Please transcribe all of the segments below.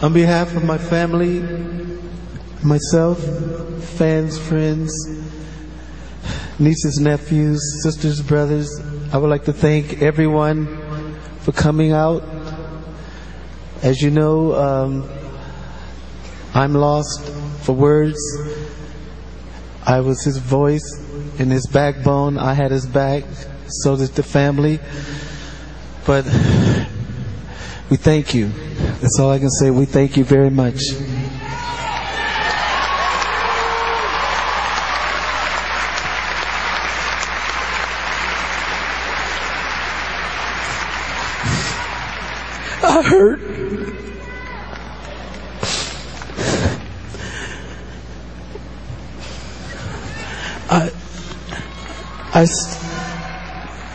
On behalf of my family, myself, fans, friends, nieces, nephews, sisters, brothers, I would like to thank everyone for coming out. As you know, I'm lost for words. I was his voice and his backbone. I had his back, so did the family. But we thank you. That's all I can say. We thank you very much. I hurt.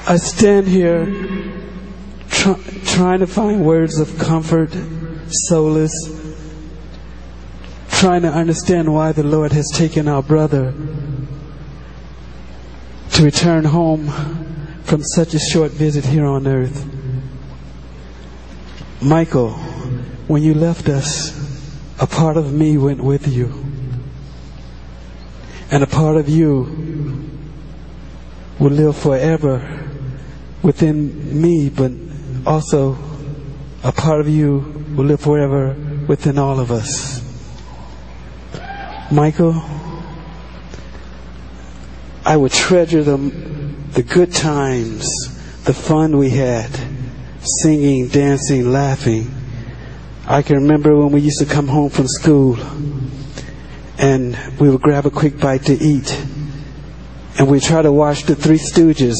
I stand here trying to find words of comfort, solace, trying to understand why the Lord has taken our brother to return home from such a short visit here on earth. Michael, when you left us, a part of me went with you. And a part of you will live forever within me, but also a part of you will live forever within all of us. Michael, I would treasure the good times, the fun we had, singing, dancing, laughing. I can remember when we used to come home from school and we would grab a quick bite to eat and we'd try to watch the Three Stooges,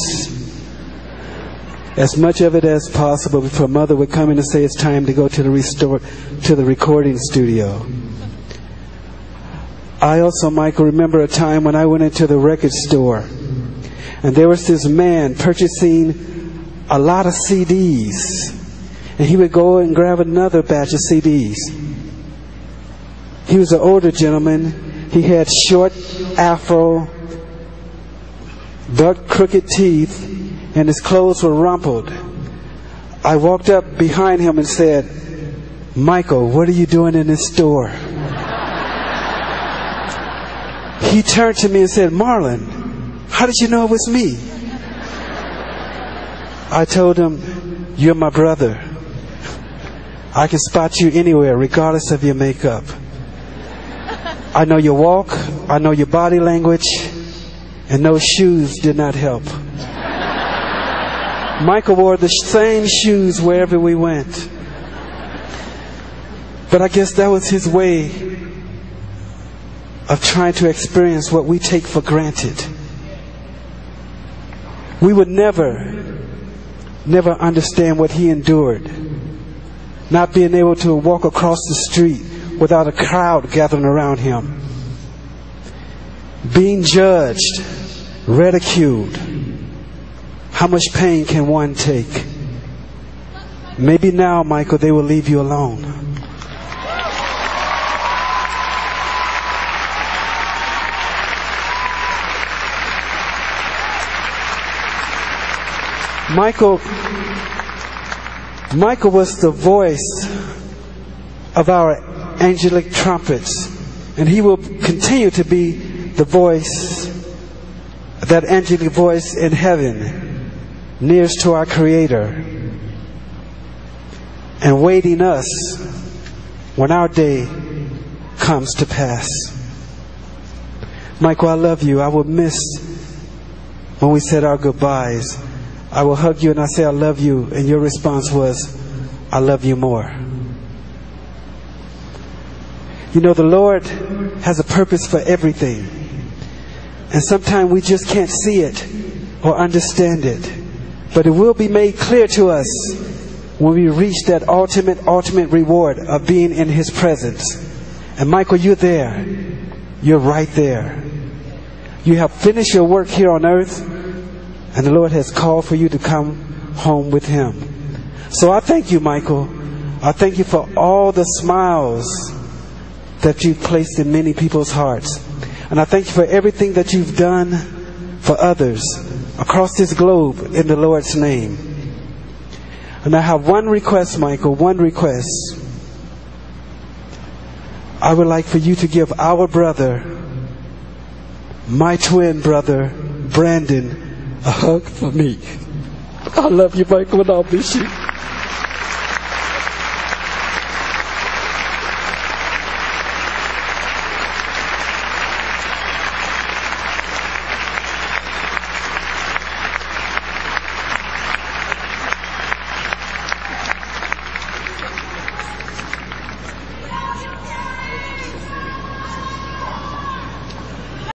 as much of it as possible before Mother would come in and say it's time to go to the recording studio. I also, Michael, remember a time when I went into the record store and there was this man purchasing a lot of CDs, and he would go and grab another batch of CDs. He was an older gentleman. He had short afro, dark crooked teeth, and his clothes were rumpled. I walked up behind him and said, "Michael, what are you doing in this store?" He turned to me and said, "Marlon, how did you know it was me?" I told him, "You're my brother. I can spot you anywhere, regardless of your makeup. I know your walk, I know your body language, and those shoes did not help." Michael wore the same shoes wherever we went. But I guess that was his way of trying to experience what we take for granted. We would never understand what he endured. Not being able to walk across the street without a crowd gathering around him. Being judged, ridiculed. How much pain can one take? Maybe now, Michael, they will leave you alone. Michael was the voice of our angelic trumpets, and he will continue to be the voice, that angelic voice in heaven, nearest to our Creator, and waiting us when our day comes to pass. Michael, I love you. I will miss when we said our goodbyes. I will hug you and I say I love you, and your response was, "I love you more." You know, the Lord has a purpose for everything, and sometimes we just can't see it or understand it, but it will be made clear to us when we reach that ultimate reward of being in His presence. And Michael, you're there. You're right there. You have finished your work here on earth, and the Lord has called for you to come home with Him. So I thank you, Michael. I thank you for all the smiles that you've placed in many people's hearts. And I thank you for everything that you've done for others across this globe in the Lord's name. And I have one request, Michael, one request. I would like for you to give our brother, my twin brother, Brandon, a hug for me. I love you, Michael, and I'll miss you.